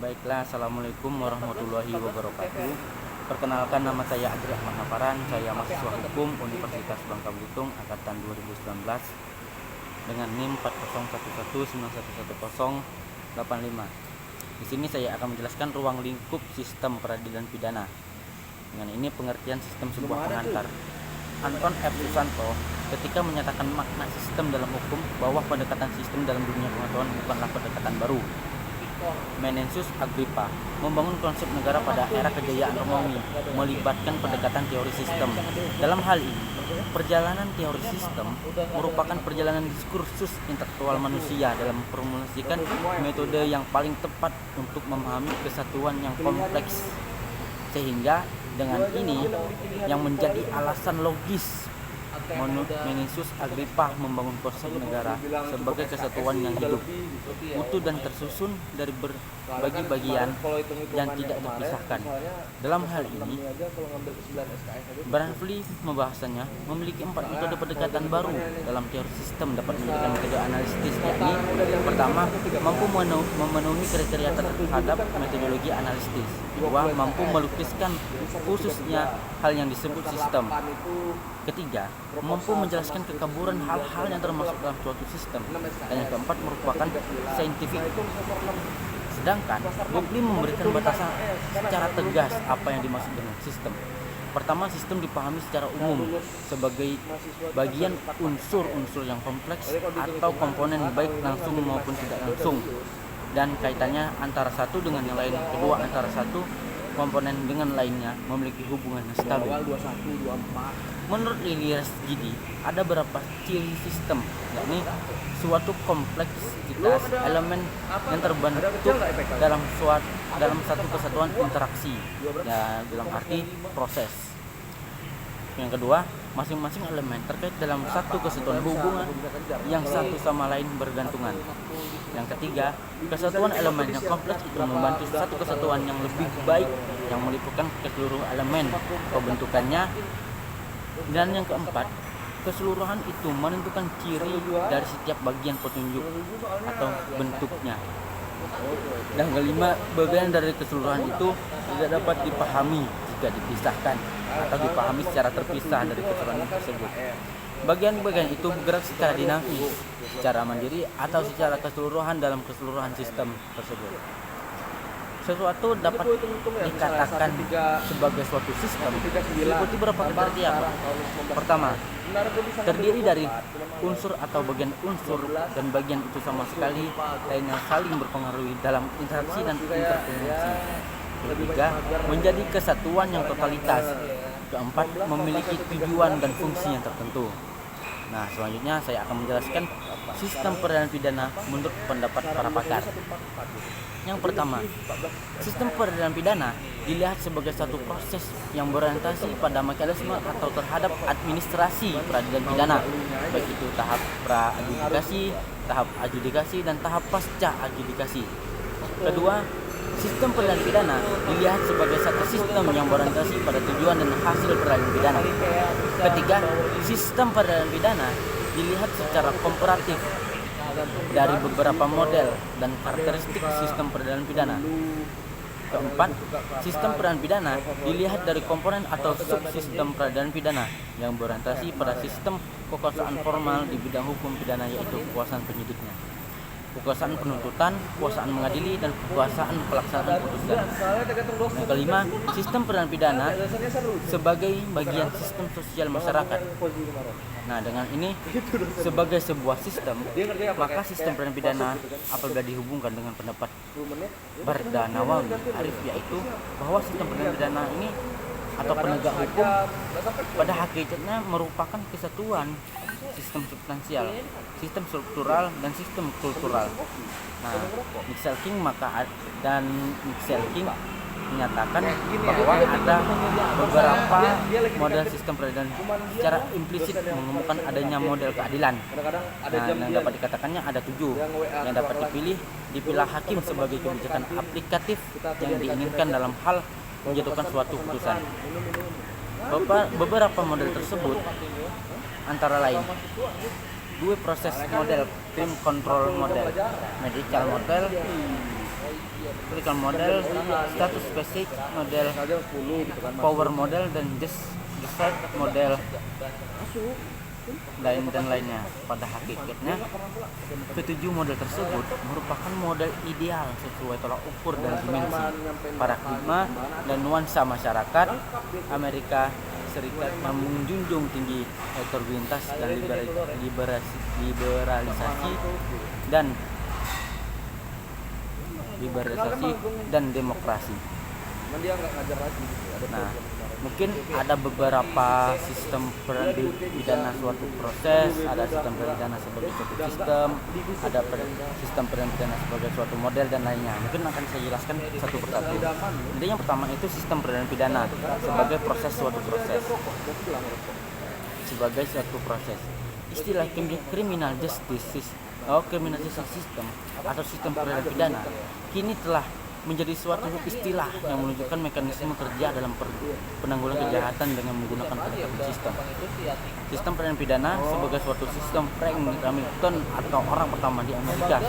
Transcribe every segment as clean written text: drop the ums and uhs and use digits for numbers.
Baiklah, Assalamualaikum warahmatullahi wabarakatuh. Perkenalkan, nama saya Adri Ahmad Naparan. Saya mahasiswa hukum Universitas Bangka Belitung angkatan 2019 dengan NIM 40119111085. Di sini saya akan menjelaskan ruang lingkup sistem peradilan pidana. Dengan ini pengertian sistem sebuah pengantar. Anton F. Susanto ketika menyatakan makna sistem dalam hukum bahwa pendekatan sistem dalam dunia pengetahuan bukanlah pendekatan baru. Menensius Agrippa membangun konsep negara pada era kejayaan Romawi melibatkan pendekatan teori sistem. Dalam hal ini, perjalanan teori sistem merupakan perjalanan diskursus intelektual manusia dalam memformulasikan metode yang paling tepat untuk memahami kesatuan yang kompleks. Sehingga dengan ini yang menjadi alasan logis Menensius Agrippa membangun konsep negara sebagai kesatuan yang hidup, utuh dan tersusun dari berbagai bagian yang tidak terpisahkan. Dalam hal ini, Branfly membahasanya memiliki 4 metode pendekatan baru dalam teori sistem dapat menjadikan metode analisis, yakni pertama, mampu memenuhi kriteria terhadap metodologi analisis. Kedua, mampu melukiskan khususnya hal yang disebut sistem. Ketiga, mampu menjelaskan kekaburan hal-hal yang termasuk dalam suatu sistem. Dan yang keempat merupakan saintifik. Sedangkan Berkeley memberikan batasan secara tegas apa yang dimaksud dengan sistem. Pertama, sistem dipahami secara umum sebagai bagian unsur-unsur yang kompleks atau komponen baik langsung maupun tidak langsung, dan kaitannya antara satu dengan yang lain. Kedua, antara satu komponen dengan lainnya memiliki hubungan yang stabil. Menurut Lilias Gidi, ada beberapa ciri sistem, yakni suatu kompleksitas elemen yang terbentuk dalam satu kesatuan interaksi, ya, dalam arti proses. Yang kedua, masing-masing elemen terkait dalam satu kesatuan hubungan yang satu sama lain bergantungan. Yang ketiga, kesatuan elemen yang kompleks itu membantu satu kesatuan yang lebih baik yang meliputkan keseluruhan elemen pembentukannya. Dan yang keempat, keseluruhan itu menentukan ciri dari setiap bagian petunjuk atau bentuknya. Dan kelima, bagian dari keseluruhan itu tidak dapat dipahami jika dipisahkan atau dipahami secara terpisah dari keseluruhan tersebut. Bagian-bagian itu bergerak secara dinamis, secara mandiri atau secara keseluruhan dalam keseluruhan sistem tersebut. Sesuatu dapat dikatakan sebagai suatu sistem meliputi beberapa kriteria. Pertama, terdiri dari unsur atau bagian unsur dan bagian itu sama sekali lainnya saling berpengaruh dalam interaksi dan interkoneksi. Ketiga, menjadi kesatuan yang totalitas. Keempat, memiliki tujuan dan fungsi yang tertentu. Nah, selanjutnya saya akan menjelaskan sistem peradilan pidana menurut pendapat para pakar. Yang pertama, sistem peradilan pidana dilihat sebagai satu proses yang berorientasi pada mekanisme atau terhadap administrasi peradilan pidana, baik itu tahap pra-adjudikasi, tahap adjudikasi, dan tahap pasca adjudikasi. Kedua, sistem peradilan pidana dilihat sebagai satu sistem yang berorientasi pada tujuan dan hasil peradilan pidana. Ketiga, sistem peradilan pidana dilihat secara komparatif dari beberapa model dan karakteristik sistem peradilan pidana. Keempat, sistem peradilan pidana dilihat dari komponen atau subsistem peradilan pidana yang berorientasi pada sistem kekuasaan formal di bidang hukum pidana, yaitu kekuasaan penyidiknya, kekuasaan penuntutan, kekuasaan mengadili, dan kekuasaan pelaksanaan putusan. Yang kelima, sistem peradilan pidana sebagai bagian sistem sosial masyarakat. Nah, dengan ini sebagai sebuah sistem, maka sistem peradilan pidana apabila dihubungkan dengan pendapat Barda Nawawi Arif, yaitu bahwa sistem peradilan pidana ini atau penegak hukum pada hakikatnya merupakan kesatuan sistem substansial, sistem struktural, dan sistem kultural. Nah, Michel King menyatakan bahwa ada beberapa model sistem peradilan secara implisit mengemukakan adanya model keadilan. Nah, yang dapat dikatakannya ada 7 yang dapat dipilah hakim sebagai kebijakan aplikatif yang diinginkan dalam hal menjatuhkan suatu putusan. Beberapa model tersebut antara lain: 2 proses model, crime control model, medical model, critical model, status basic model, power model, dan just model dan lainnya. Pada hakikatnya, ketujuh model tersebut merupakan model ideal sesuai tolak ukur dan dimensi, paradigma, dan nuansa masyarakat Amerika Serikat yang menjunjung tinggi heterogenitas dan liberalisasi dan demokrasi. Nah, mungkin ada beberapa sistem pidana suatu proses, ada sistem pidana sebagai suatu sistem, ada sistem pidana sebagai suatu model dan lainnya. Mungkin akan saya jelaskan satu persatu. Jadi yang pertama itu sistem pidana sebagai proses suatu proses. Sebagai suatu proses. Istilah criminal justice system atau sistem pidana kini telah menjadi suatu istilah yang menunjukkan mekanisme kerja dalam penanggulangan kejahatan dengan menggunakan pendekatan sistem. Sistem pidana sebagai suatu sistem Frank Hamilton atau orang pertama di Amerika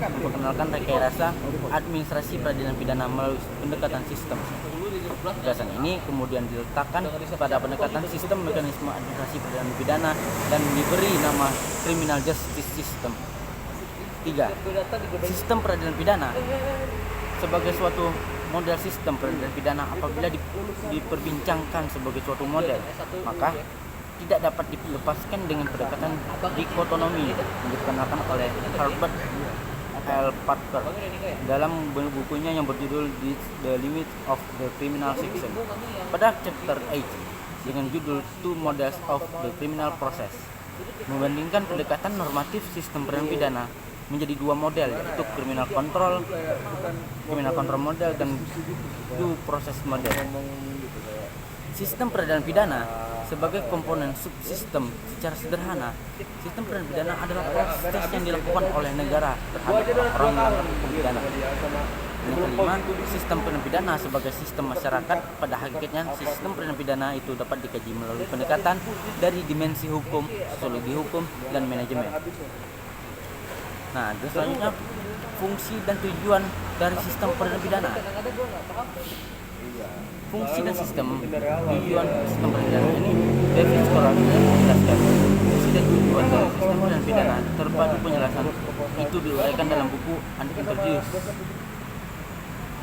memperkenalkan rekayasa administrasi peradilan pidana melalui pendekatan sistem. Gagasan ini kemudian diletakkan pada pendekatan sistem mekanisme administrasi peradilan pidana dan diberi nama criminal justice system. 3. Sistem peradilan pidana sebagai suatu model sistem peradilan pidana apabila diperbincangkan sebagai suatu model, maka tidak dapat dilepaskan dengan pendekatan dikotonomi yang dikenalkan oleh Herbert L. Parker dalam bukunya yang berjudul The Limits of the Criminal System pada chapter 8 dengan judul Two Models of the Criminal Process, membandingkan pendekatan normatif sistem peradilan pidana menjadi dua model, yaitu criminal control model dan due process model. Sistem peradilan pidana sebagai komponen subsistem. Secara sederhana, sistem peradilan pidana adalah proses yang dilakukan oleh negara terhadap orang melanggar hukum pidana. Yang kelima, sistem peradilan pidana sebagai sistem masyarakat. Pada hakikatnya, sistem peradilan pidana itu dapat dikaji melalui pendekatan dari dimensi hukum, sosiologi hukum, dan manajemen. Nah, terus selanjutnya fungsi dan tujuan dari sistem peradilan pidana. Fungsi dan tujuan sistem peradilan ini David Scoral menjelaskan. Fungsi dan tujuan dari sistem peradilan pidana terpadu penjelasan itu diuraikan dalam buku Introduce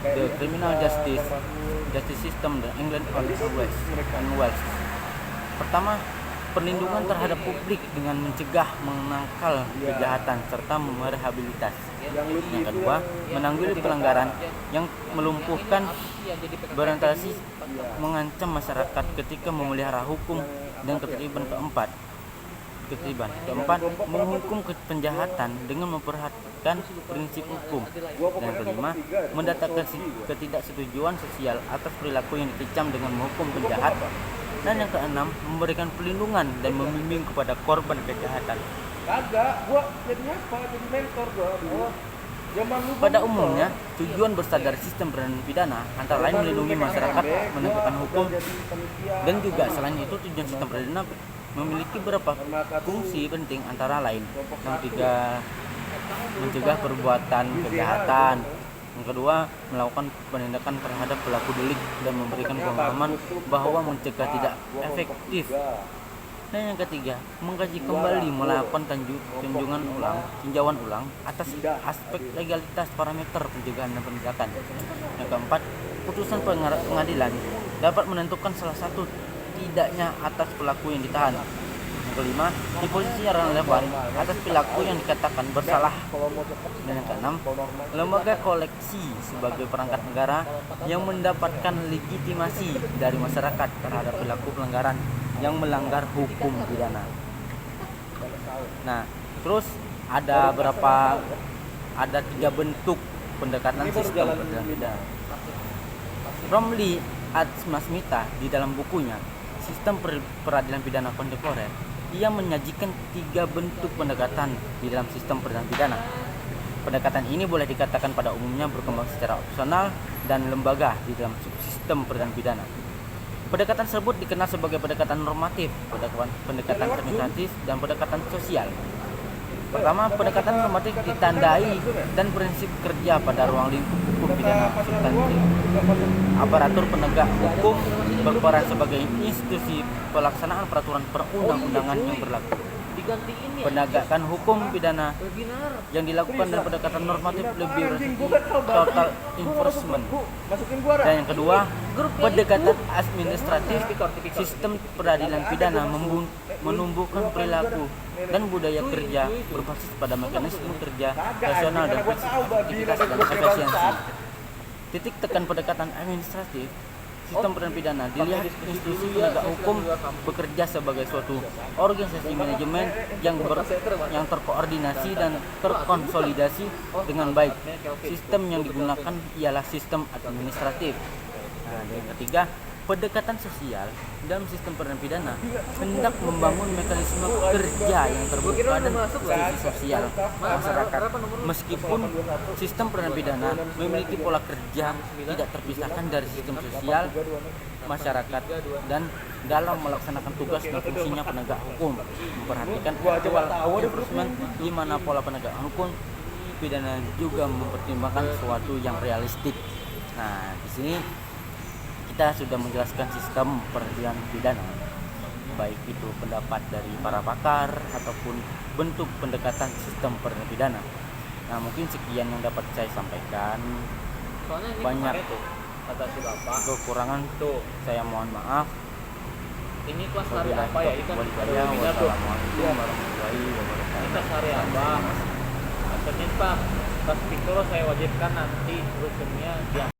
the Criminal Justice System the England and Wales. Pertama, perlindungan terhadap publik dengan mencegah, menangkal kejahatan serta merehabilitas. Yang kedua, menanggulangi pelanggaran yang melumpuhkan berorientasi mengancam masyarakat ketika memelihara hukum dan ketertiban. Keempat, menghukum penjahatan dengan memperhatikan prinsip hukum. Dan kelima, mendatangkan ketidaksetujuan sosial atas perilaku yang dikecam dengan menghukum penjahat. Dan yang keenam, memberikan perlindungan dan membimbing kepada korban kejahatan. Pada umumnya, tujuan besar dari sistem peradilan pidana antara lain melindungi masyarakat, menegakkan hukum, dan juga selain itu tujuan sistem peradilan memiliki beberapa fungsi penting antara lain. Yang ketiga, mencegah perbuatan kejahatan. Yang kedua, melakukan penindakan terhadap pelaku delik dan memberikan pemahaman bahwa mencegah tidak efektif. Dan yang ketiga, mengkaji kembali melakukan tinjauan ulang atas aspek legalitas parameter pencegahan dan penindakan. Yang keempat, putusan pengadilan dapat menentukan salah satu tidaknya atas pelaku yang ditahan. Yang kelima, di posisi yang relevan atas pelaku yang dikatakan bersalah. Dan yang keenam, lembaga koleksi sebagai perangkat negara yang mendapatkan legitimasi dari masyarakat terhadap pelaku pelanggaran yang melanggar hukum pidana. Nah, terus ada 3 bentuk pendekatan sistem peradilan pidana. Romley Atsmasmita di dalam bukunya Sistem Peradilan Pidana Kontemporer, ia menyajikan 3 bentuk pendekatan di dalam sistem peradilan pidana. Pendekatan ini boleh dikatakan pada umumnya berkembang secara opsional dan lembaga di dalam subsistem peradilan pidana. Pendekatan tersebut dikenal sebagai pendekatan normatif, pendekatan administratif, dan pendekatan sosial. Pertama, pendekatan normatif ditandai dan prinsip kerja pada ruang lingkup hukum hukum pidana substantif. Aparatur penegak hukum berperan sebagai institusi pelaksanaan peraturan perundang-undangan yang berlaku. Penegakan hukum pidana yang dilakukan dan pendekatan normatif lebih total enforcement. Dan yang kedua, pendekatan administratif. Sistem peradilan pidana menumbuhkan perilaku dan budaya kerja berbasis pada mekanisme kerja rasional dan prinsip efektivitas dan efisiensi. Titik tekan pendekatan administratif. Sistem peradilan pidana dilihat institusi penegak hukum bekerja sebagai suatu organisasi manajemen yang terkoordinasi dan terkonsolidasi dengan baik. Sistem yang digunakan ialah sistem administratif. Nah, yang ketiga, pendekatan sosial. Dalam sistem peradilan pidana hendak membangun mekanisme kerja yang terbuka dan inklusi sosial masyarakat. Meskipun sistem peradilan pidana memiliki pola kerja tidak terpisahkan dari sistem sosial masyarakat dan dalam melaksanakan tugas dan fungsinya penegak hukum memperhatikan aktual enforcement di mana pola penegakan hukum pidana juga mempertimbangkan sesuatu yang realistik. Nah, di sini kita sudah menjelaskan sistem peradilan pidana, baik itu pendapat dari para pakar ataupun bentuk pendekatan sistem peradilan pidana. Nah, mungkin sekian yang dapat saya sampaikan. Banyak kata si bapak kekurangan tuh, saya mohon maaf. ini kelas hari apa ya? Itu Wassalamualaikum warahmatullahi wabarakatuh. Ini kelas hari apa? Senin Pak, pas pikir saya wajibkan nanti rusunnya